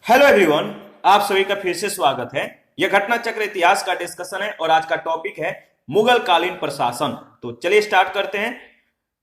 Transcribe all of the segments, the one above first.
Hello everyone, आप सभी का फिर से स्वागत है। यह घटना चक्र इतिहास का डिस्कशन है और आज का टॉपिक है मुगल कालीन प्रशासन। तो चलिए स्टार्ट करते हैं।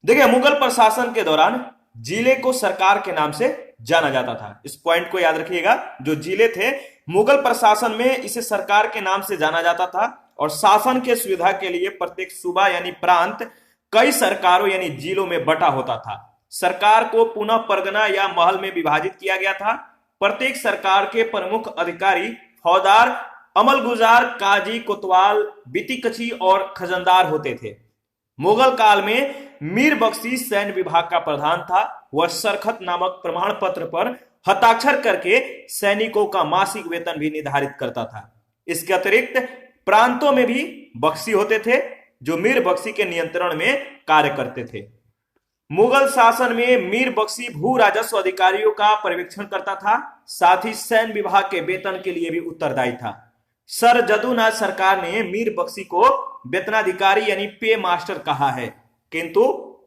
देखिए, मुगल प्रशासन के दौरान जिले को सरकार के नाम से जाना जाता था। इस पॉइंट को याद रखिएगा। जो जिले थे मुगल प्रशासन में, इसे सरकार के नाम से जाना जाता था और शासन के सुविधा के लिए प्रत्येक सूबा यानी प्रांत कई सरकारों यानी जिलों में बटा होता था। सरकार को पुनः परगना या महल में विभाजित किया गया था। प्रत्येक सरकार के प्रमुख अधिकारी फौजदार, अमलगुजार, काजी, कोतवाल, बितिकची और खजनदार होते थे। मुगल काल में मीर बख्शी सैन्य विभाग का प्रधान था। वह सरखत नामक प्रमाण पत्र पर हस्ताक्षर करके सैनिकों का मासिक वेतन भी निर्धारित करता था। इसके अतिरिक्त प्रांतों में भी बख्शी होते थे जो मीर बख्शी के नियंत्रण में कार्य करते थे। मुगल शासन में मीर बख्शी भू राजस्व अधिकारियों का पर्यवेक्षण करता था, साथ ही सैन्य विभाग के वेतन के लिए भी उत्तरदायी था। सर जदुनाथ सरकार ने मीर बख्शी को वेतनाधिकारी यानी पे मास्टर कहा है, किंतु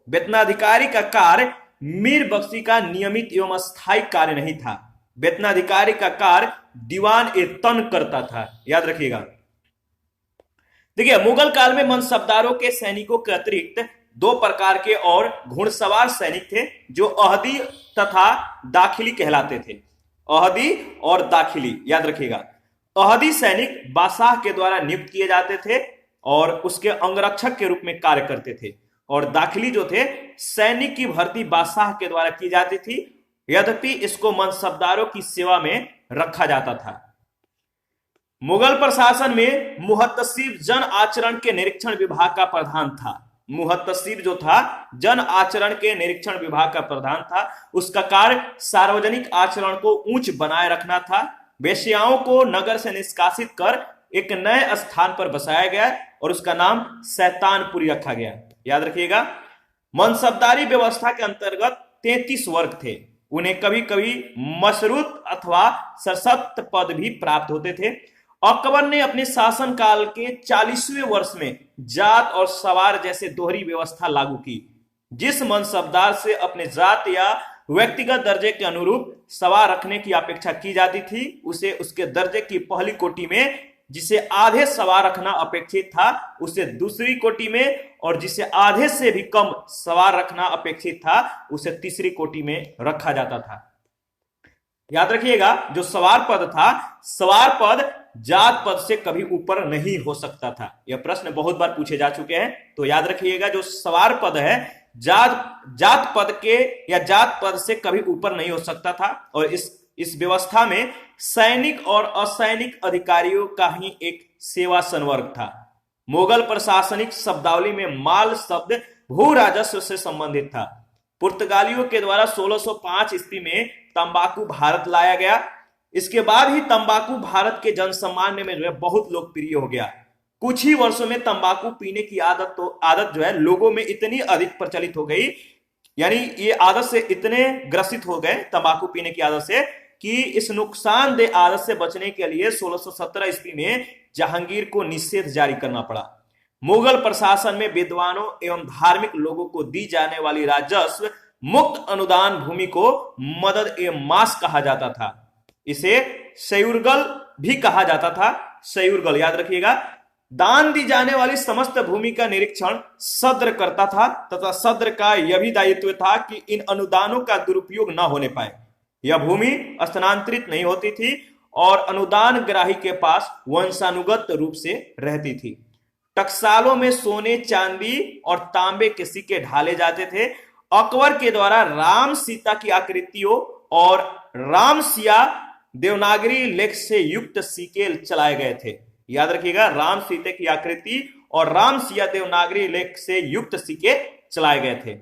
वेतनाधिकारी का कार्य मीर बख्शी का नियमित एवं स्थायी कार्य नहीं था। वेतनाधिकारी का कार्य दीवान ए तन करता था। याद रखिएगा। देखिए, मुगल काल में मनसबदारों के सैनिकों के अतिरिक्त दो प्रकार के और घुड़सवार सैनिक थे जो अहदी तथा दाखिली कहलाते थे। अहदी और दाखिली, याद रखिएगा। अहदी सैनिक बादशाह के द्वारा नियुक्त किए जाते थे और उसके अंगरक्षक के रूप में कार्य करते थे, और दाखिली जो थे सैनिक की भर्ती बादशाह के द्वारा की जाती थी। यद्यपि इसको मनसबदारों की सेवा में रखा जाता था। मुगल प्रशासन में मुहत्तसिब जन आचरण के निरीक्षण विभाग का प्रधान था। मुहत्तसिब जो था जन आचरण के निरीक्षण विभाग का प्रधान था। उसका कार्य सार्वजनिक आचरण को ऊंच बनाए रखना था। वेश्याओं को नगर से निष्कासित कर एक नए स्थान पर बसाया गया और उसका नाम शैतानपुरी रखा गया। याद रखिएगा। मनसबदारी व्यवस्था के अंतर्गत 33 वर्ग थे। उन्हें कभी कभी मशरूत अथवा सशक्त पद भी प्राप्त होते थे। अकबर ने अपने शासनकाल के 40वें वर्ष में जात और सवार जैसे दोहरी व्यवस्था लागू की। जिस मनसबदार से अपने जात या व्यक्तिगत दर्जे के अनुरूप सवार रखने की अपेक्षा की जाती थी, उसे उसके दर्जे की पहली कोटि में, जिसे आधे सवार रखना अपेक्षित था उसे दूसरी कोटि में, और जिसे आधे से भी कम सवार रखना अपेक्षित था उसे तीसरी कोटि में रखा जाता था। याद रखिएगा, जो सवार पद था, सवार पद जात पद से कभी ऊपर नहीं हो सकता था। यह प्रश्न बहुत बार पूछे जा चुके हैं, तो याद रखिएगा जो सवार पद है जात पद के या जात पद से कभी ऊपर नहीं हो सकता था। और इस व्यवस्था में सैनिक और असैनिक अधिकारियों का ही एक सेवा संवर्ग था। मुगल प्रशासनिक शब्दावली में माल शब्द भू राजस्व से संबंधित था। पुर्तगालियों के द्वारा 1605 ईस्वी में तंबाकू भारत लाया गया। इसके बाद ही तंबाकू भारत के जनसामान्य में जो है बहुत लोकप्रिय हो गया। कुछ ही वर्षों में तंबाकू पीने की आदत जो है लोगों में इतनी अधिक प्रचलित हो गई, यानी ये आदत से इतने ग्रसित हो गए तंबाकू पीने की आदत से, कि इस नुकसानदेह आदत से बचने के लिए 1617 ईस्वी में जहांगीर को निषेध जारी करना पड़ा। मुगल प्रशासन में विद्वानों एवं धार्मिक लोगों को दी जाने वाली राजस्व मुक्त अनुदान भूमि को मदद एवं मास कहा जाता था। इसे सयुरगल भी कहा जाता था। सयुरगल, याद रखिएगा। दान दी जाने वाली समस्त भूमि का निरीक्षण सद्र करता था तथा सद्र का यह भी दायित्व था कि इन अनुदानों का दुरुपयोग न होने पाए। यह भूमि स्थानांतरित नहीं होती थी और अनुदान ग्राही के पास वंशानुगत रूप से रहती थी। टकसालों में सोने, चांदी और तांबे के सिक्के ढाले जाते थे। अकबर के द्वारा राम सीता की आकृतियों और राम सिया देवनागरी लेख से युक्त सिक्के चलाए गए थे। याद रखिएगा, राम सीते की आकृति और राम सिया देवनागरी लेख से युक्त सिक्के चलाए गए थे।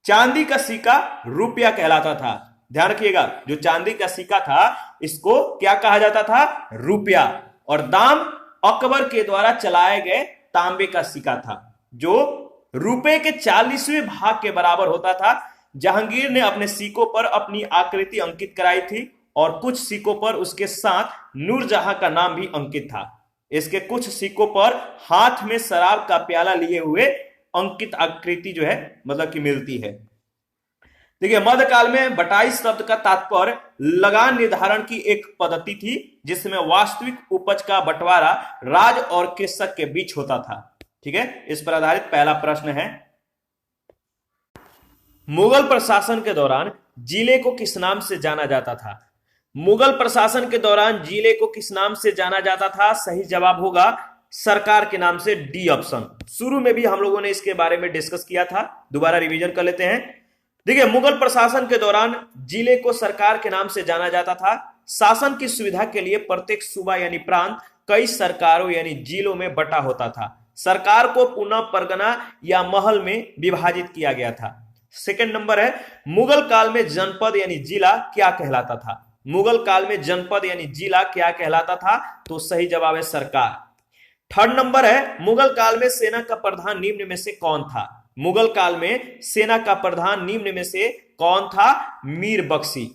चांदी का सिक्का रुपया कहलाता था। ध्यान रखिएगा, जो चांदी का सिक्का था इसको क्या कहा जाता था? रुपया। और दाम अकबर के द्वारा चलाए गए तांबे का सिक्का था, जो रुपए के 40वें भाग के बराबर होता था। जहांगीर ने अपने सिक्कों पर अपनी आकृति अंकित कराई थी और कुछ सिक्कों पर उसके साथ नूरजहां का नाम भी अंकित था। इसके कुछ सिक्कों पर हाथ में शराब का प्याला लिए हुए अंकित आकृति जो है मतलब कि मिलती है। देखिए, मध्यकाल में बटाई शब्द का तात्पर्य लगान निर्धारण की एक पद्धति थी जिसमें वास्तविक उपज का बंटवारा राज और कृषक के बीच होता था। ठीक है, इस पर आधारित पहला प्रश्न है, मुगल प्रशासन के दौरान जिले को किस नाम से जाना जाता था? मुगल प्रशासन के दौरान जिले को किस नाम से जाना जाता था? सही जवाब होगा सरकार के नाम से, डी ऑप्शन। शुरू में भी हम लोगों ने इसके बारे में डिस्कस किया था, दोबारा रिवीजन कर लेते हैं। देखिए, मुगल प्रशासन के दौरान जिले को सरकार के नाम से जाना जाता था। शासन की सुविधा के लिए प्रत्येक सूबा यानी प्रांत कई सरकारों यानी जिलों में बटा होता था। सरकार को पुनः परगना या महल में विभाजित किया गया था। सेकंड नंबर है, मुगल काल में जनपद यानी जिला क्या कहलाता था? मुगल काल में जनपद यानी जिला क्या कहलाता था? तो सही जवाब है सरकार। थर्ड नंबर है, मुगल काल में सेना का प्रधान निम्न में से कौन था? मुगल काल में सेना का प्रधान निम्न में से कौन था? मीर बख्शी।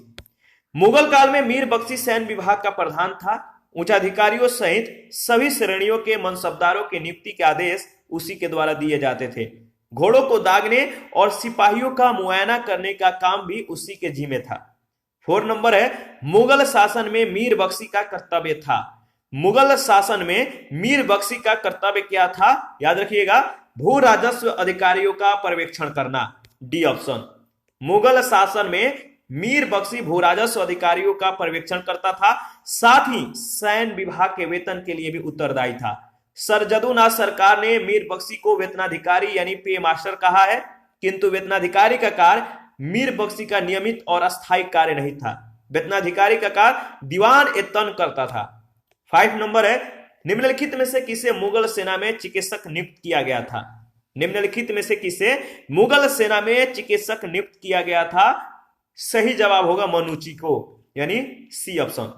मुगल काल में मीर बख्शी सैन्य विभाग का प्रधान था। उच्चाधिकारियों सहित सभी श्रेणियों के मनसबदारों के नियुक्ति के आदेश उसी के द्वारा दिए जाते थे। घोड़ों को दागने और सिपाहियों का मुआयना करने का काम भी उसी के जिम्मे था। 4 नंबर है, मुगल शासन में मीर बख्शी का कर्तव्य था। मुगल शासन में मीर बख्शी का कर्तव्य क्या था? याद रखिएगा, भू राजस्व अधिकारियों का पर्यवेक्षण करना, डी ऑप्शन। मुगल शासन में मीर बख्शी भू राजस्व अधिकारियों का पर्यवेक्षण करता था, साथ ही सैन्य विभाग के वेतन के लिए भी उत्तरदायी था। सर जदुनाथ सरकार ने मीर बख्शी को वेतनाधिकारी यानी पे मास्टर कहा है, किंतु वेतनाधिकारी का कार्य मीर बख्शी का नियमित और अस्थायी कार्य नहीं था। वेतनाधिकारी का कार्य दीवान ए तन करता था। 5 नंबर है, निम्नलिखित में से किसे मुगल सेना में चिकित्सक नियुक्त किया गया था? निम्नलिखित में से किसे मुगल सेना में चिकित्सक नियुक्त किया गया था? सही जवाब होगा मनुची को, यानी सी ऑप्शन।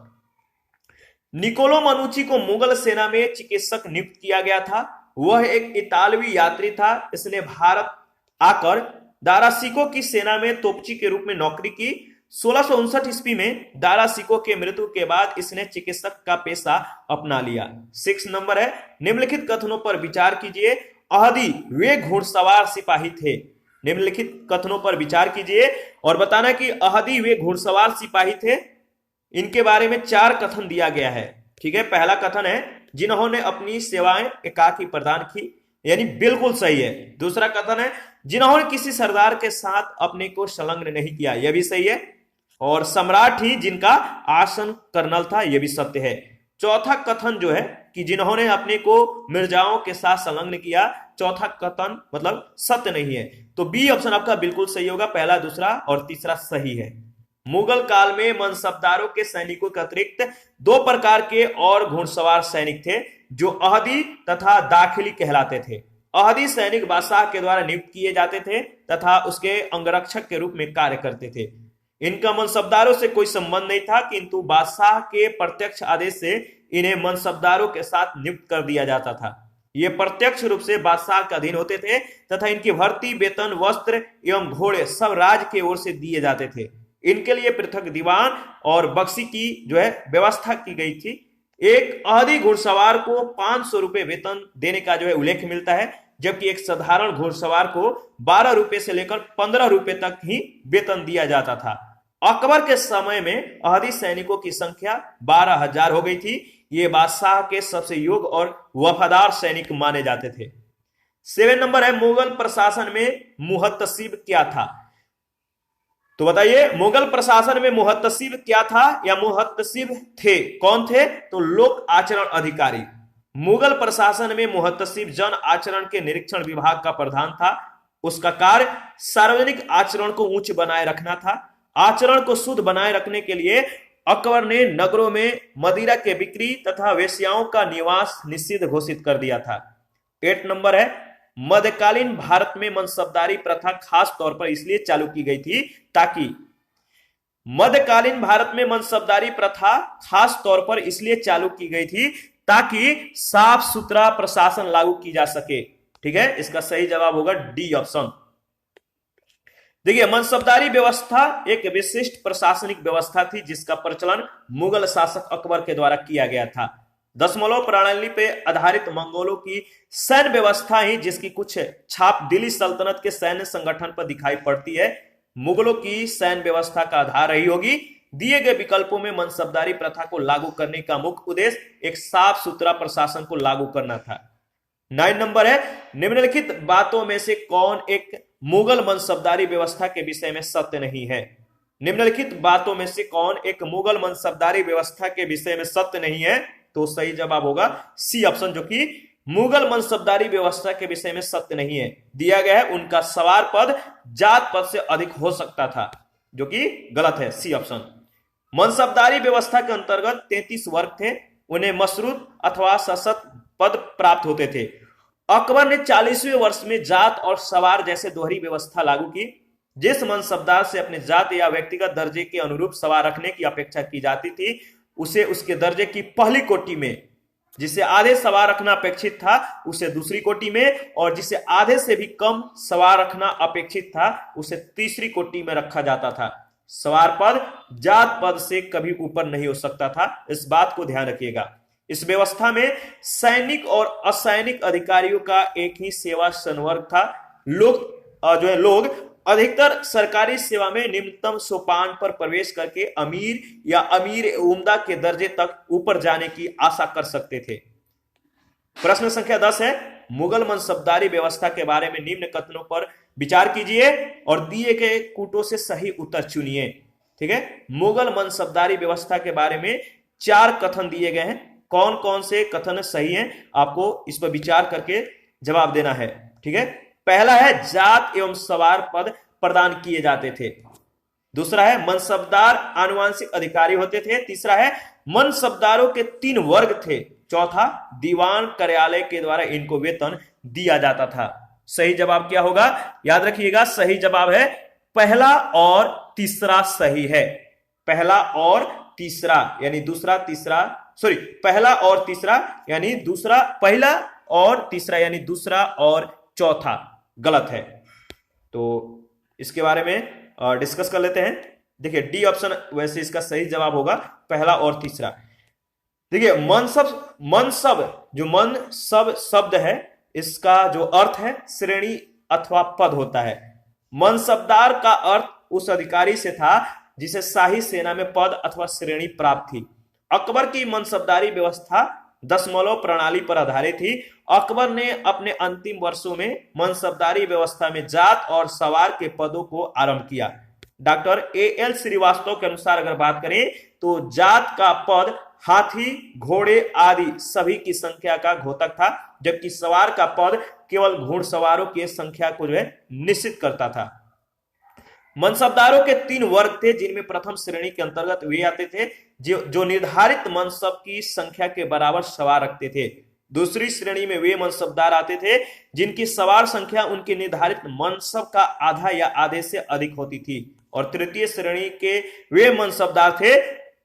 निकोलो मनुची को मुगल सेना में चिकित्सक नियुक्त किया गया था। वह एक इतालवी यात्री था। इसने भारत आकर दारा सिको की सेना में तोपची के रूप में नौकरी की। 1659 ईस्वी में दारा सिको के मृत्यु के बाद इसने चिकित्सक का पेशा अपना लिया। 6 नंबर है, निम्नलिखित कथनों पर विचार कीजिए। अहदी वे घुड़सवार सिपाही थे। निम्नलिखित कथनों पर विचार कीजिए और बताना कि अहदी वे घुड़सवार सिपाही थे। इनके बारे में 4 कथन दिया गया है। ठीक है, पहला कथन है, जिन्होंने अपनी सेवाएं एकाकी प्रदान की, यानी बिल्कुल सही है। दूसरा कथन है, जिन्होंने किसी सरदार के साथ अपने को संलग्न नहीं किया, यह भी सही है। और सम्राट ही जिनका आसन कर्नल था, यह भी सत्य है। चौथा कथन जो है कि जिन्होंने अपने को मिर्जाओं के साथ संलग्न किया, चौथा कथन मतलब सत्य नहीं है। तो बी ऑप्शन आपका बिल्कुल सही होगा। पहला, दूसरा और तीसरा सही है। मुगल काल में मनसबदारों के सैनिकों के अतिरिक्त 2 प्रकार के और घुड़सवार सैनिक थे जो अहदी तथा दाखिली कहलाते थे। अहदी सैनिक बादशाह के द्वारा नियुक्त किए जाते थे तथा उसके अंगरक्षक के रूप में कार्य करते थे। इनका मनसबदारों से कोई संबंध नहीं था, किंतु बादशाह के प्रत्यक्ष आदेश से इन्हें मनसबदारों के साथ नियुक्त कर दिया जाता था। ये प्रत्यक्ष रूप से बादशाह के अधीन होते थे तथा इनकी भर्ती, वेतन, वस्त्र एवं घोड़े सब राज की ओर से दिए जाते थे। इनके लिए पृथक दीवान और बख्शी की जो है व्यवस्था की गई थी। एक अहदी घुड़सवार को 500 रुपए वेतन देने का जो है उल्लेख मिलता है, जबकि एक साधारण घुड़सवार को 12 रुपए से लेकर 15 रुपए तक ही वेतन दिया जाता था। अकबर के समय में अहदी सैनिकों की संख्या 12,000 हो गई थी। ये बादशाह के सबसे योग्य और वफादार सैनिक माने जाते थे। 7 नंबर है, मुगल प्रशासन में मुहत्तसिब क्या था? तो बताइए, मुगल प्रशासन में मुहत्तसिब क्या था या मुहत्तसिब थे? कौन थे? तो लोक आचरण अधिकारी। मुगल प्रशासन में मुहत्तसिब जन आचरण के निरीक्षण विभाग का प्रधान था। उसका कार्य सार्वजनिक आचरण को उच्च बनाए रखना था। आचरण को शुद्ध बनाए रखने के लिए अकबर ने नगरों में मदिरा के बिक्री तथा वेश्याओं का निवास निषिद्ध घोषित कर दिया था। 8 नंबर है, मध्यकालीन भारत में मनसबदारी प्रथा खास तौर पर इसलिए चालू की गई थी ताकि मध्यकालीन भारत में मनसबदारी प्रथा खास तौर पर इसलिए चालू की गई थी ताकि साफ सुथरा प्रशासन लागू की जा सके। ठीक है, इसका सही जवाब होगा डी ऑप्शन। देखिए, मनसबदारी व्यवस्था एक विशिष्ट प्रशासनिक व्यवस्था थी जिसका प्रचलन मुगल शासक अकबर के द्वारा किया गया था। दशमलव प्रणाली पे आधारित मंगोलों की सैन्य व्यवस्था ही जिसकी कुछ छाप दिल्ली सल्तनत के सैन्य संगठन पर दिखाई पड़ती है। मुगलों की सैन्य व्यवस्था का आधार रही होगी। दिए गए विकल्पों में मनसबदारी प्रथा को लागू करने का मुख्य उद्देश्य एक साफ सुथरा प्रशासन को लागू करना था। 9 नंबर है, निम्नलिखित बातों में से कौन एक मुगल मनसबदारी व्यवस्था के विषय में सत्य नहीं है? निम्नलिखित बातों में से कौन एक मुगल मनसबदारी व्यवस्था के विषय में सत्य नहीं है? तो सही जवाब होगा सी ऑप्शन, जो कि मुगल मनसबदारी व्यवस्था के विषय में सत्य नहीं है। दिया गया है उनका सवार पद जात पद से अधिक हो सकता था, जो कि गलत है, सी ऑप्शन। मनसबदारी व्यवस्था के अंतर्गत 33 वर्ग थे, उन्हें मशरूत अथवा सशक्त पद प्राप्त होते थे। अकबर ने 40वें वर्ष में जात और सवार जैसे दोहरी व्यवस्था लागू की। जिस मनसबदार से अपने जात या व्यक्तिगत दर्जे के अनुरूप सवार रखने की अपेक्षा की जाती थी, उसे उसके दर्जे की पहली कोटि में, जिसे आधे सवार रखना अपेक्षित था उसे दूसरी कोटि में, और जिसे आधे से भी कम सवार रखना अपेक्षित था उसे तीसरी कोटि में रखा जाता था। सवार पद जात पद से कभी ऊपर नहीं हो सकता था, इस बात को ध्यान रखिएगा। इस व्यवस्था में सैनिक और असैनिक अधिकारियों का एक ही सेवा संवर्ग था। लोग अधिकतर सरकारी सेवा में निम्नतम सोपान पर प्रवेश करके अमीर या अमीर उम्दा के दर्जे तक ऊपर जाने की आशा कर सकते थे। प्रश्न संख्या 10 है, मुगल मनसबदारी व्यवस्था के बारे में निम्न कथनों पर विचार कीजिए और दिए गए कूटों से सही उत्तर चुनिए। ठीक है, मुगल मनसबदारी व्यवस्था के बारे में 4 कथन दिए गए हैं। कौन कौन से कथन सही हैं, आपको इस पर विचार करके जवाब देना है। ठीक है, पहला है जात एवं सवार पद प्रदान किए जाते थे। दूसरा है मनसबदार आनुवंशिक अधिकारी होते थे। तीसरा है मनसबदारों के 3 वर्ग थे। चौथा, दीवान कार्यालय के द्वारा इनको वेतन दिया जाता था। सही जवाब क्या होगा, याद रखिएगा, सही जवाब है पहला और तीसरा सही है। पहला और तीसरा यानी दूसरा तीसरा, सॉरी, पहला और तीसरा यानी दूसरा, पहला और तीसरा यानी दूसरा और चौथा गलत है। तो इसके बारे में डिस्कस कर लेते हैं। देखिए डी ऑप्शन वैसे इसका सही जवाब होगा पहला और तीसरा। देखिए मनसब जो मनसब शब्द है, इसका जो अर्थ है श्रेणी अथवा पद होता है। मनसबदार का अर्थ उस अधिकारी से था जिसे शाही सेना में पद अथवा श्रेणी प्राप्त थी। अकबर की मनसबदारी व्यवस्था दशमलव प्रणाली पर आधारित थी। अकबर ने अपने अंतिम वर्षों में मनसबदारी व्यवस्था में जात और सवार के पदों को आरंभ किया। Doctor A.L. श्रीवास्तव के अनुसार अगर बात करें तो जात का पद हाथी, घोड़े आदि सभी की संख्या का घोतक था, जबकि सवार का पद केवल घुड़सवारों की संख्या को जो है निश्चित करता था। मनसबदारों के 3 वर्ग थे, जिनमें प्रथम श्रेणी के अंतर्गत वे आते थे जो निर्धारित मनसब की संख्या के बराबर सवार रखते थे। दूसरी श्रेणी में वे मनसबदार आते थे जिनकी सवार संख्या उनके निर्धारित मनसब का आधा या आधे से अधिक होती थी, और तृतीय श्रेणी के वे मनसबदार थे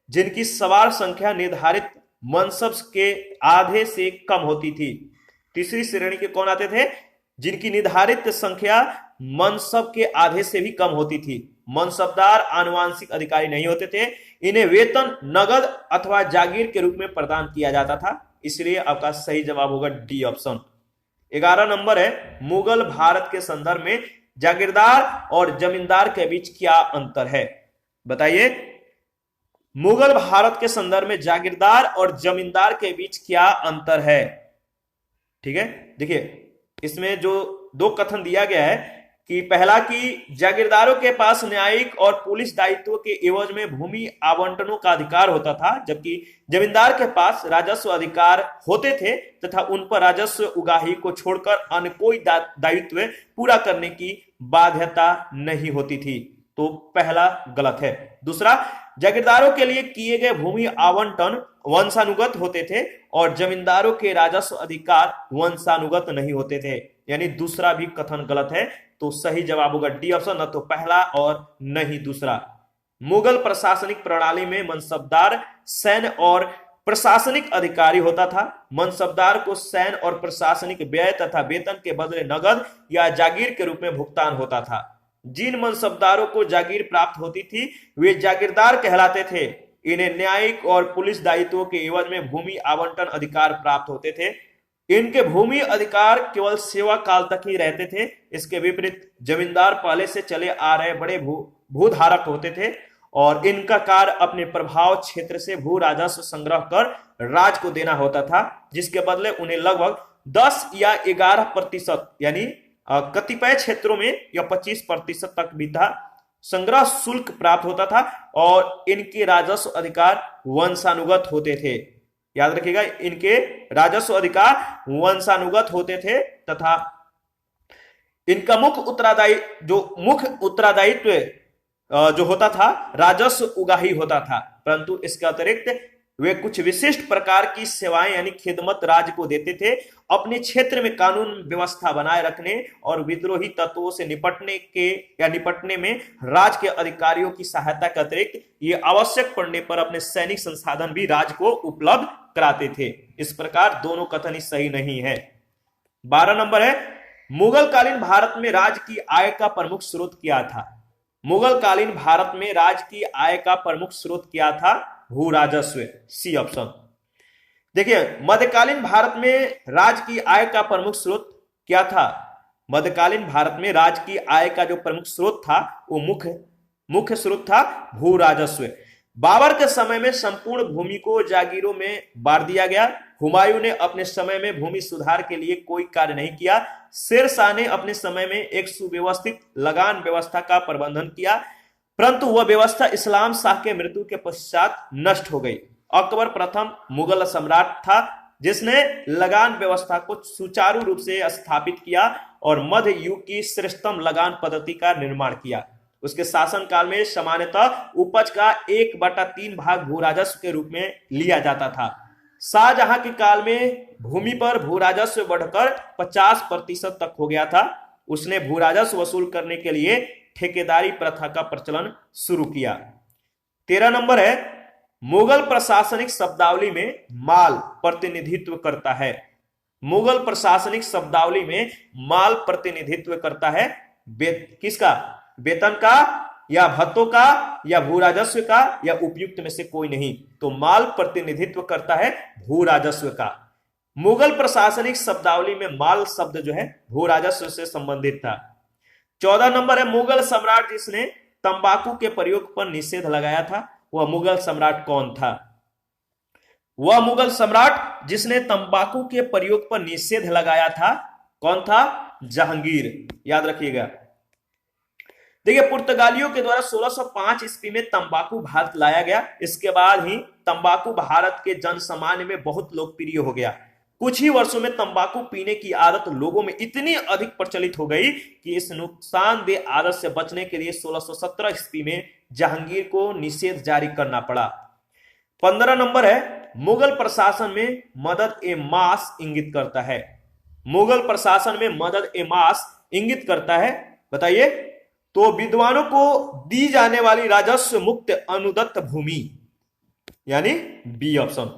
जिनकी सवार संख्या निर्धारित मनसब के आधे से कम होती थी। तीसरी श्रेणी के कौन आते थे, जिनकी निर्धारित संख्या मनसब के आधे से भी कम होती थी। मनसबदार आनुवंशिक अधिकारी नहीं होते थे, इन्हें वेतन नगद अथवा जागीर के रूप में प्रदान किया जाता था, इसलिए आपका सही जवाब होगा डी ऑप्शन। 11 नंबर है, मुगल भारत के संदर्भ में जागीरदार और जमींदार के बीच क्या अंतर है, बताइए। मुगल भारत के संदर्भ में जागीरदार और जमींदार के बीच क्या अंतर है। ठीक है, देखिए इसमें जो 2 कथन दिया गया है कि पहला कि जागीरदारों के पास न्यायिक और पुलिस दायित्व के एवज में भूमि आवंटनों का अधिकार होता था, जबकि जमींदार के पास राजस्व अधिकार होते थे तथा उन पर राजस्व उगाही को छोड़कर अन्य कोई दायित्व पूरा करने की बाध्यता नहीं होती थी। तो पहला गलत है। दूसरा, जागीरदारों के लिए किए गए भूमि आवंटन वंशानुगत होते थे और जमींदारों के राजस्व अधिकार वंशानुगत नहीं होते थे, यानी दूसरा भी कथन गलत है। तो सही जवाब होगा डी ऑप्शन, न तो पहला और न ही दूसरा। मुगल प्रशासनिक प्रणाली में मनसबदार सैन्य और प्रशासनिक अधिकारी होता था। मनसबदार को सैन्य और प्रशासनिक व्यय तथा वेतन के बदले नगद या जागीर के रूप में भुगतान होता था। जिन मनसबदारों को जागीर प्राप्त होती थी वे जागीरदार कहलाते थे। इन्हें न्यायिक और पुलिस दायित्वों के एवज में भूमि आवंटन अधिकार प्राप्त होते थे। इनके भूमि अधिकार केवल सेवा काल तक ही रहते थे। इसके विपरीत जमींदार पहले से चले आ रहे बड़े भूधारक होते थे और इनका कार्य अपने प्रभाव क्षेत्र से भू राजस्व संग्रह कर राज को देना होता था, जिसके बदले उन्हें लगभग 10 या 11% यानी कतिपय क्षेत्रों में या 25% तक भी था संग्रह शुल्क प्राप्त होता था और इनके राजस्व अधिकार वंशानुगत होते थे। याद रखिएगा, इनके राजस्व अधिकार वंशानुगत होते थे तथा इनका मुख्य उत्तरदायित्व जो होता था राजस्व उगाही होता था, परंतु इसके अतिरिक्त वे कुछ विशिष्ट प्रकार की सेवाएं यानी खिदमत राज्य को देते थे। अपने क्षेत्र में कानून व्यवस्था बनाए रखने और विद्रोही तत्वों से निपटने में राज्य के अधिकारियों की सहायता के अतिरिक्त ये आवश्यक पड़ने पर अपने सैनिक संसाधन भी राज्य को उपलब्ध कराते थे। इस प्रकार दोनों कथन ही सही नहीं है। 12 नंबर है, मुगल कालीन भारत में राज्य की आय का प्रमुख स्रोत क्या था? मुगल कालीन भारत में राज्य की आय का प्रमुख स्रोत क्या था? भू राजस्व, सी ऑप्शन। देखिए, मध्यकालीन भारत में राज्य की आय का प्रमुख स्रोत क्या था? मध्यकालीन भारत में राज्य की आय का जो प्रमुख स्रोत था वो मुख्य स्रोत था भू राजस्व। बाबर के समय में संपूर्ण भूमि को जागीरों में बांट दिया गया। हुमायूं ने अपने समय में भूमि सुधार के लिए कोई कार्य नहीं किया। शेर शाह ने अपने समय में एक सुव्यवस्थित लगान व्यवस्था का प्रबंधन किया, परंतु वह व्यवस्था इस्लाम शाह के मृत्यु के पश्चात नष्ट हो गई। अकबर प्रथम मुगल सम्राट था जिसने लगान व्यवस्था को सुचारू रूप से स्थापित किया और मध्य युग की श्रेष्ठतम लगान पद्धति का निर्माण किया। उसके शासनकाल में सामान्यतः उपज का 1/3 भाग भू राजस्व के रूप में लिया जाता था। शाहजहां के काल में भूमि पर भू राजस्व बढ़कर 50% तक हो गया था। उसने भू राजस्व वसूल करने के लिए ठेकेदारी प्रथा का प्रचलन शुरू किया। 13 नंबर है, मुगल प्रशासनिक शब्दावली में माल प्रतिनिधित्व करता है। मुगल प्रशासनिक शब्दावली में माल प्रतिनिधित्व करता है किसका? वेतन का या भत्तों का या भू राजस्व का या उपयुक्त में से कोई नहीं। तो माल प्रतिनिधित्व करता है भू राजस्व का। मुगल प्रशासनिक शब्दावली में माल शब्द जो है भू राजस्व से संबंधित था। 14 नंबर है, मुगल सम्राट जिसने तंबाकू के प्रयोग पर निषेध लगाया था, वह मुगल सम्राट कौन था? वह मुगल सम्राट जिसने तंबाकू के प्रयोग पर निषेध लगाया था कौन था? जहांगीर। याद रखिएगा। देखिए, पुर्तगालियों के द्वारा 1605 ईस्वी में तंबाकू भारत लाया गया। इसके बाद ही तंबाकू भारत के जन सामान्य में बहुत लोकप्रिय हो गया। कुछ ही वर्षों में तंबाकू पीने की आदत लोगों में इतनी अधिक प्रचलित हो गई कि इस नुकसानदेह आदत से बचने के लिए 1617 ईस्वी में जहांगीर को निषेध जारी करना पड़ा। 15 नंबर है, मुगल प्रशासन में मदद ए मास इंगित करता है। मुगल प्रशासन में मदद ए मास इंगित करता है, बताइए। तो विद्वानों को दी जाने वाली राजस्व मुक्त अनुदत्त भूमि, यानी बी ऑप्शन।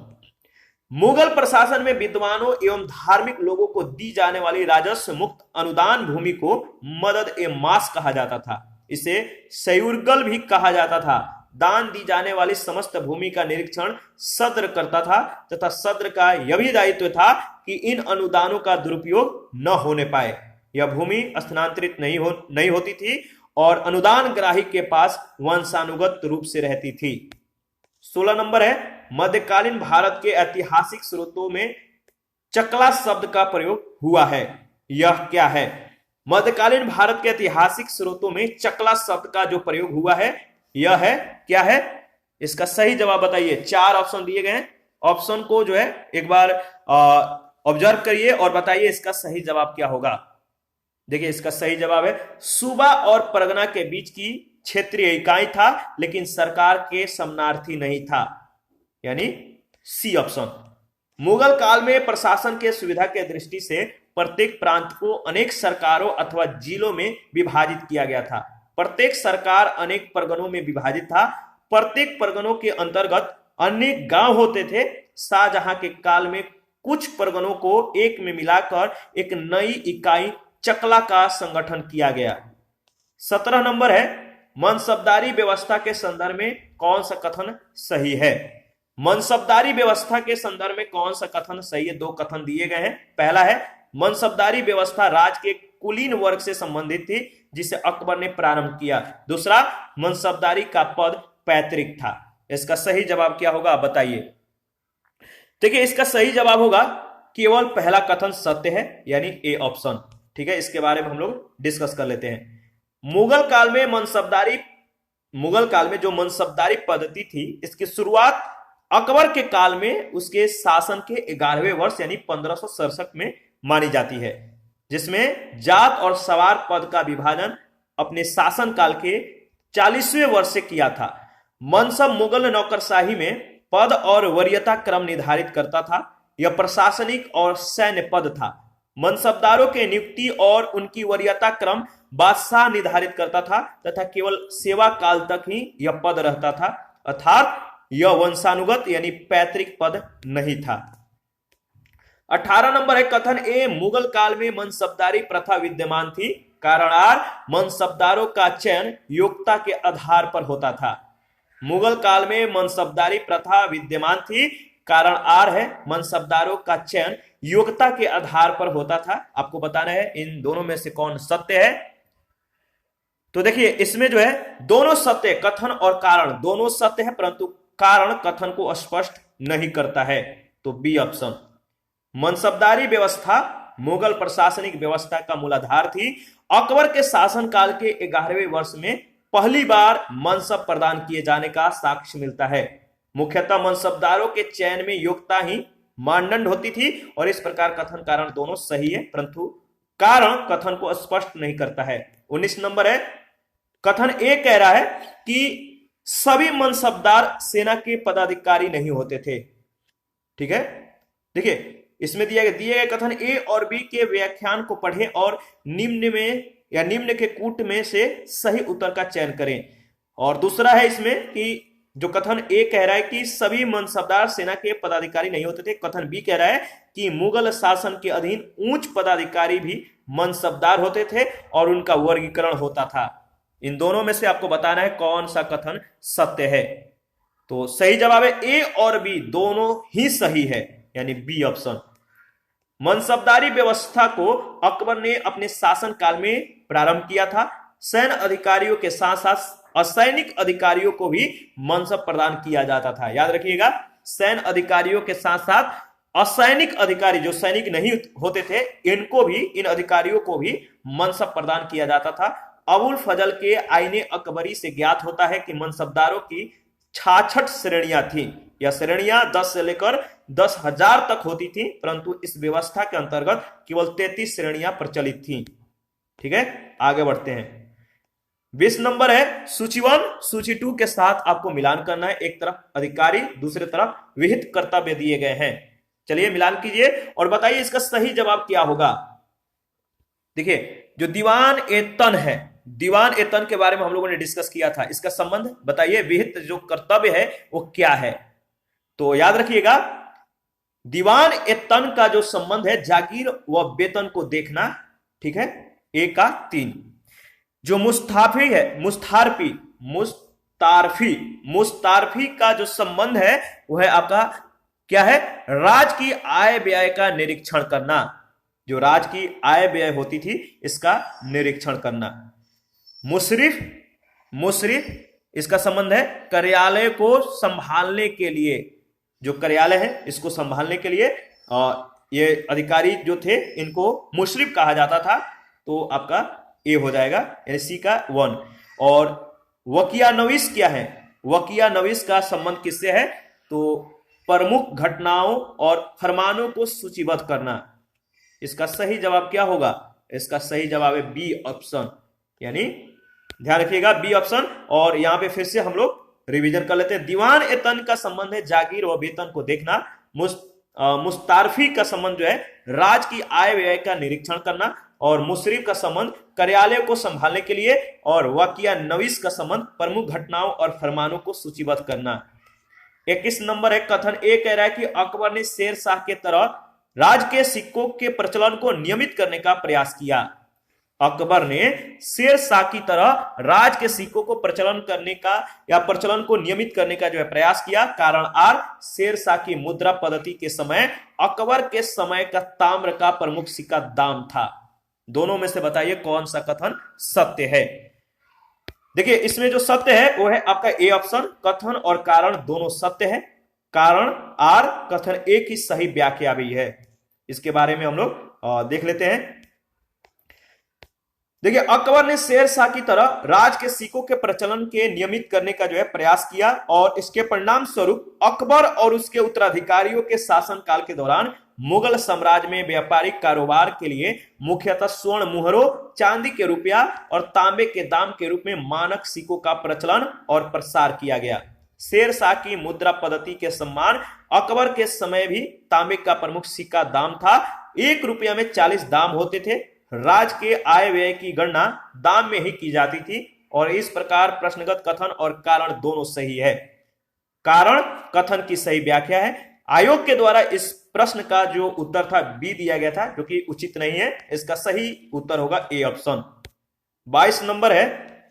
मुगल प्रशासन में विद्वानों एवं धार्मिक लोगों को दी जाने वाली राजस्व मुक्त अनुदान भूमि को मदद ए मास कहा जाता था। इसे सयुर्गल भी कहा जाता था। दान दी जाने वाली समस्त भूमि का निरीक्षण सद्र करता था तथा सद्र का यह भी दायित्व था कि इन अनुदानों का दुरुपयोग न होने पाए। यह भूमि स्थानांतरित नहीं होती थी और अनुदान ग्राही के पास वंशानुगत रूप से रहती थी। 16 नंबर है, मध्यकालीन भारत के ऐतिहासिक स्रोतों में चकला शब्द का प्रयोग हुआ है। यह क्या है? मध्यकालीन भारत के ऐतिहासिक स्रोतों में चकला शब्द का जो प्रयोग हुआ है यह है क्या है? इसका सही जवाब बताइए। 4 ऑप्शन दिए गए हैं। ऑप्शन को जो है एक बार ऑब्जर्व करिए और बताइए इसका सही जवाब क्या होगा। देखिए, इसका सही जवाब है सूबा और परगना के बीच की क्षेत्रीय इकाई था, लेकिन सरकार के समनार्थी नहीं था, यानी सी ऑप्शन। मुगल काल में प्रशासन के सुविधा के दृष्टि से प्रत्येक प्रांत को अनेक सरकारों अथवा जिलों में विभाजित किया गया था। प्रत्येक सरकार अनेक परगनों में विभाजित था। प्रत्येक परगनों के अंतर्गत अनेक गांव होते थे। शाहजहां के काल में कुछ परगनों को एक में मिलाकर एक नई इकाई चकला का संगठन किया गया। 17 नंबर है, मनसबदारी व्यवस्था के संदर्भ में कौन सा कथन सही है? मनसबदारी व्यवस्था के संदर्भ में कौन सा कथन सही है? दो कथन दिए गए हैं। पहला है मनसबदारी व्यवस्था राज के कुलीन वर्ग से संबंधित थी जिसे अकबर ने प्रारंभ किया। दूसरा, मनसबदारी का पद पैतृक था। इसका सही जवाब क्या होगा बताइए? देखिए, इसका सही जवाब होगा केवल पहला कथन सत्य है, यानी ए ऑप्शन। ठीक है, इसके बारे में हम लोग डिस्कस कर लेते हैं। मुगल काल में जो मनसबदारी पद्धति थी, इसकी शुरुआत अकबर के काल में उसके शासन के 11वें वर्ष यानी 1567 में मानी जाती है, जिसमें जात और सवार पद का विभाजन अपने शासन काल के 40वें वर्ष से किया था। मनसब मुगल नौकरशाही में पद और वरीयता क्रम निर्धारित करता था। यह प्रशासनिक और सैन्य पद था। मनसबदारों के नियुक्ति और उनकी वरीयता क्रम बादशाह निर्धारित करता था तथा केवल सेवा काल तक ही यह पद रहता था, अर्थात यह वंशानुगत यानी पैतृक पद नहीं था। 18 नंबर है कथन ए, मुगल काल में मनसबदारी प्रथा विद्यमान थी। कारण आर, मनसबदारों का चयन योग्यता के आधार पर होता था। मुगल काल में मनसबदारी प्रथा विद्यमान थी। कारण आर है, मनसबदारों का चयन योग्यता के आधार पर होता था। आपको बताना है इन दोनों में से कौन सत्य है। तो देखिए, इसमें जो है दोनों सत्य, कथन और कारण दोनों सत्य है, परंतु कारण कथन को स्पष्ट नहीं करता है। तो बी ऑप्शन। मनसबदारी व्यवस्था मुगल प्रशासनिक व्यवस्था का मूलाधार थी। अकबर के शासनकाल के 11वें वर्ष में पहली बार मनसब प्रदान किए जाने का साक्ष्य मिलता है। मुख्यतः मनसबदारों के चयन में योग्यता ही मानदंड होती थी और इस प्रकार कथन कारण दोनों सही है, परंतु कारण कथन को स्पष्ट नहीं करता है। 19 नंबर है कथन ए कह रहा है कि सभी मनसबदार सेना के पदाधिकारी नहीं होते थे। ठीक है, देखिए इसमें दिए गए कथन ए और बी के व्याख्यान को पढ़ें और निम्न के कूट में से सही उत्तर का चयन करें। और दूसरा है इसमें कि जो कथन ए कह रहा है कि सभी मनसबदार सेना के पदाधिकारी नहीं होते थे, कथन बी कह रहा है कि मुगल शासन के अधीन उच्च पदाधिकारी भी मनसबदार होते थे और उनका वर्गीकरण होता था। इन दोनों में से आपको बताना है कौन सा कथन सत्य है। तो सही जवाब है ए और बी दोनों ही सही है, यानी बी ऑप्शन। मनसबदारी व्यवस्था को अकबर ने अपने शासन काल में प्रारंभ किया था। सैन्य अधिकारियों के साथ साथ असैनिक अधिकारियों को भी मनसब प्रदान किया जाता था। याद रखिएगा, सैन्य अधिकारियों के साथ साथ असैनिक अधिकारी जो सैनिक नहीं होते थे, इनको भी, इन अधिकारियों को भी मनसब प्रदान किया जाता था। अबुल फजल के आईने अकबरी से ज्ञात होता है कि मनसबदारों की 66 श्रेणियां थी। यह श्रेणियां 10 से लेकर 10,000 तक होती थी, परंतु इस व्यवस्था के अंतर्गत केवल 33 श्रेणियां प्रचलित थी। ठीक है, आगे बढ़ते हैं। 20 नंबर है सूची 1 सूची 2 के साथ आपको मिलान करना है। एक तरफ अधिकारी, दूसरी तरफ विहित कर्तव्य दिए गए हैं। चलिए मिलान कीजिए और बताइए इसका सही जवाब क्या होगा। देखिए, जो दीवान ए तन है, दीवान ए तन के बारे में हम लोगों ने डिस्कस किया था। इसका संबंध बताइए, विहित जो कर्तव्य है वो क्या है। तो याद रखिएगा, दीवान ए तन का जो संबंध है जागीर व वेतन को देखना। ठीक है, ए का 3। जो मुस्ताफी है, मुस्तारफी का जो संबंध है वह है आपका क्या है, राज की आय व्यय का निरीक्षण करना। जो राज की आय व्यय होती थी इसका निरीक्षण करना। मुशरिफ इसका संबंध है कार्यालय को संभालने के लिए, जो कार्यालय है इसको संभालने के लिए ये अधिकारी जो थे इनको मुशरिफ कहा जाता था। तो आपका ए हो जाएगा, यानी सी का 1। और वकिया नवीस क्या है? वकिया नवीस का संबंध किससे है? तो प्रमुख घटनाओं और फरमानों को सूचीबद्ध करना। इसका सही जवाब क्या होगा? इसका सही जवाब है बी ऑप्शन, यानी ध्यान रखिएगा बी ऑप्शन। और यहां पे फिर से हम लोग रिवीजन कर लेते हैं। दीवान ए तन का संबंध है जागीर व वेतन को देखना। मुस्तारफी का संबंध जो है राज की आय व्यय का निरीक्षण करना। और मुशरिफ का संबंध कार्यालय को संभालने के लिए। और वाकिया नवीस का संबंध प्रमुख घटनाओं और फरमानों को सूचीबद्ध करना। 21 नंबर है कथन ए कह रहा है कि अकबर ने शेर शाह के तरह राज के सिक्कों के प्रचलन को नियमित करने का प्रयास किया। अकबर ने शेर शाह की तरह राज के सिक्कों को प्रचलन करने का या प्रचलन को नियमित करने का जो है प्रयास किया। कारण आर, शेर शाह की मुद्रा पद्धति के समय अकबर के समय का ताम्र का प्रमुख सिक्का दाम था। दोनों में से बताइए कौन सा कथन सत्य है। देखिए इसमें जो सत्य है वो है आपका ए ऑप्शन, कथन और कारण दोनों सत्य है। कारण आर, कथन ए की सही व्याख्या भी है। इसके बारे में हम लोग देख लेते हैं। देखिए अकबर ने शेर शाह की तरह राज के सिक्कों के प्रचलन के नियमित करने का जो है प्रयास किया और इसके परिणाम स्वरूप अकबर और उसके उत्तराधिकारियों के शासनकाल के दौरान मुगल साम्राज्य में व्यापारिक कारोबार के लिए मुख्यतः स्वर्ण मुहरों, चांदी के रुपया और तांबे के दाम के रूप में मानक सिक्कों का प्रचलन और प्रसार किया गया। शेर शाह की मुद्रा पद्धति के सम्मान अकबर के समय भी तांबे का प्रमुख सिक्का दाम था। 1 रुपया में 40 दाम होते थे। राज के आय व्यय की गणना दाम में ही की जाती थी और इस प्रकार प्रश्नगत कथन और कारण दोनों सही है। कारण कथन की सही व्याख्या है। आयोग के द्वारा इस प्रश्न का जो उत्तर था बी दिया गया था, जो कि उचित नहीं है। इसका सही उत्तर होगा ए ऑप्शन। 22 नंबर है,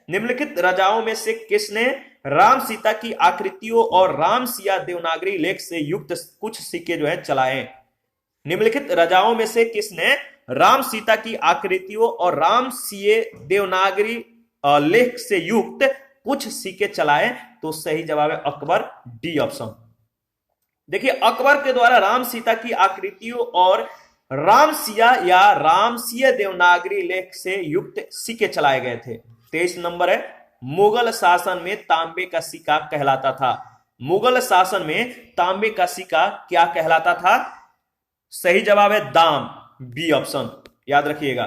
निम्नलिखित राजाओं में से किसने राम सीता की आकृतियों और राम सिया देवनागरी लेख से युक्त कुछ सिक्के जो है चलाए। निम्नलिखित राजाओं में से किसने राम सीता की आकृतियों और राम सिए देवनागरी लेख से युक्त कुछ सिक्के चलाए? तो सही जवाब है अकबर, डी ऑप्शन। देखिए अकबर के द्वारा राम सीता की आकृतियों और राम सिया या राम सिया देवनागरी लेख से युक्त सिक्के चलाए गए थे। 23 नंबर है, मुगल शासन में तांबे का सिक्का कहलाता था। मुगल शासन में तांबे का सिक्का क्या कहलाता था? सही जवाब है दाम, बी ऑप्शन। याद रखिएगा।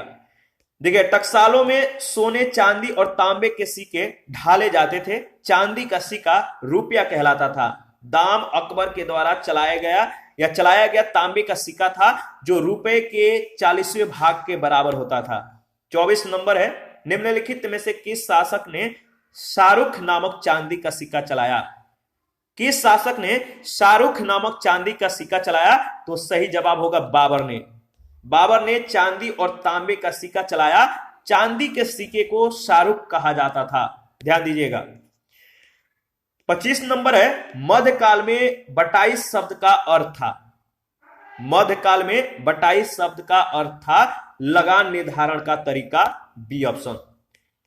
देखिए टकसालों में सोने, चांदी और तांबे के सिक्के ढाले जाते थे। चांदी का सिक्का रुपया कहलाता था। दाम अकबर के द्वारा चलाया गया तांबे का सिक्का था, जो रुपए के 40वें भाग के बराबर होता था। 24 नंबर है, निम्नलिखित में से किस शासक ने शाहरुख नामक चांदी का सिक्का चलाया? किस शासक ने शाहरुख नामक चांदी का सिक्का चलाया? तो सही जवाब होगा बाबर ने। बाबर ने चांदी और तांबे का सिक्का चलाया। चांदी के सिक्के को शाहरुख कहा जाता था। ध्यान दीजिएगा। 25 नंबर है, मध्यकाल में बटाई शब्द का अर्थ था। मध्यकाल में बटाई शब्द का अर्थ था लगान निर्धारण का तरीका, बी ऑप्शन।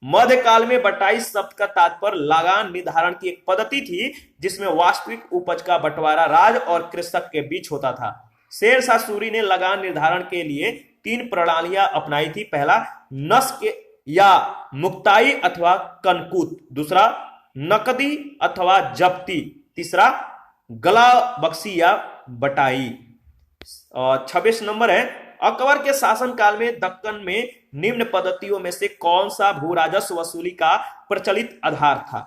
मध्यकाल में बटाई शब्द का तात्पर्य लगान निर्धारण की एक पद्धति थी जिसमें वास्तविक उपज का बंटवारा राज और कृषक के बीच होता था। शेर शाह सूरी ने लगान निर्धारण के लिए 3 प्रणालियां अपनाई थी। पहला नस्क या मुक्ताई अथवा कनकूत, दूसरा नकदी अथवा जब्ती, तीसरा गला बख्शी या बटाई। 26 नंबर है, अकबर के शासनकाल में दक्कन में निम्न पद्धतियों में से कौन सा भू राजस्व वसूली का प्रचलित आधार था?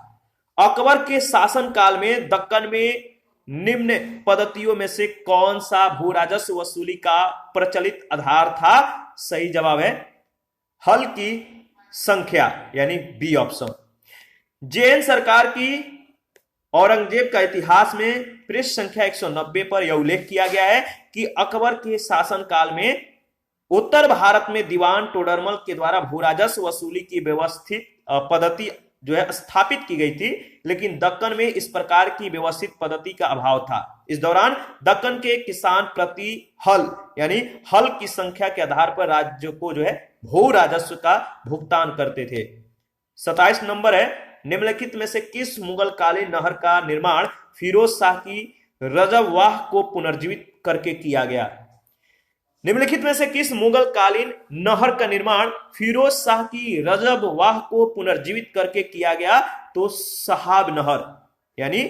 अकबर के शासनकाल में दक्कन में निम्न पद्धतियों में से कौन सा भू राजस्व वसूली का प्रचलित आधार था? सही जवाब है हल की संख्या, यानी बी ऑप्शन। जैन सरकार की औरंगजेब का इतिहास में पृष्ठ संख्या 190 पर यह उल्लेख किया गया है कि अकबर के शासनकाल में उत्तर भारत में दीवान टोडरमल के द्वारा भू राजस्व वसूली की व्यवस्थित पद्धति जो है स्थापित की गई थी, लेकिन दक्कन में इस प्रकार की व्यवस्थित पद्धति का अभाव था। इस दौरान दक्कन के किसान प्रति हल यानी हल की संख्या के आधार पर राज्य को जो है भू राजस्व का भुगतान करते थे। 27 नंबर है, निम्नलिखित में से किस मुगल कालीन नहर का निर्माण फिरोज शाह की रजबवाह को पुनर्जीवित करके किया गया? निम्नलिखित में से किस मुगल कालीन नहर का निर्माण फिरोज शाह की रजबवाह को पुनर्जीवित करके किया गया? तो सहाब नहर, यानी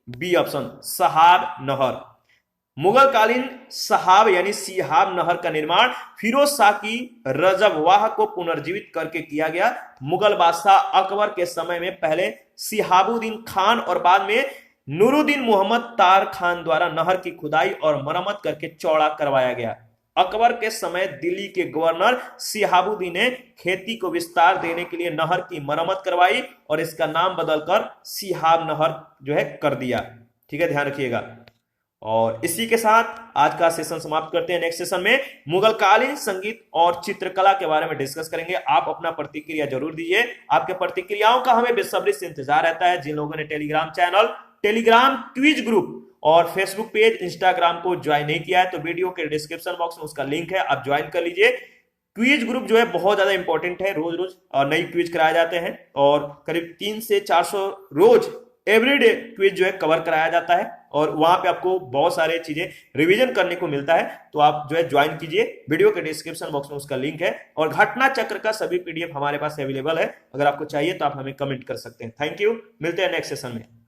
बी ऑप्शन, सहाब नहर। मुगल कालीन सहाब यानी सिहाब नहर का निर्माण फिरोज शाह की रजबवाह को पुनर्जीवित करके किया गया। मुगल बादशाह अकबर के समय में पहले सिहाबुद्दीन खान और बाद में नूरुद्दीन मोहम्मद तार खान द्वारा नहर की खुदाई और मरम्मत करके चौड़ा करवाया गया। अकबर के समय दिल्ली के गवर्नर सिहाबुद्दीन ने खेती को विस्तार देने के लिए नहर की मरम्मत करवाई और इसका नाम बदलकर सिहाब नहर जो है कर दिया। ठीक है, ध्यान रखिएगा। और इसी के साथ आज का सेशन समाप्त करते हैं। नेक्स्ट सेशन में मुगल कालीन संगीत और चित्रकला के बारे में डिस्कस करेंगे। आप अपना प्रतिक्रिया जरूर दीजिए, आपके प्रतिक्रियाओं का हमें बेसब्री से इंतजार रहता है। जिन लोगों ने Telegram channel, Telegram quiz group और फेसबुक पेज, इंस्टाग्राम को ज्वाइन नहीं किया है तो वीडियो के डिस्क्रिप्शन बॉक्स में उसका लिंक है, आप ज्वाइन कर लीजिए। क्विज ग्रुप जो है बहुत ज्यादा इंपॉर्टेंट है, रोज रोज और नई क्विज कराए जाते हैं और करीब 300 से 400 रोज एवरीडे क्विज जो है कवर कराया जाता है और वहां पे आपको बहुत सारे चीजें रिवीजन करने को मिलता है। तो आप जो है ज्वाइन कीजिए, वीडियो के डिस्क्रिप्शन बॉक्स में उसका लिंक है और घटना चक्र का सभी पीडीएफ हमारे पास अवेलेबल है। अगर आपको चाहिए तो आप हमें कमेंट कर सकते हैं। थैंक यू, मिलते हैं नेक्स्ट सेशन में।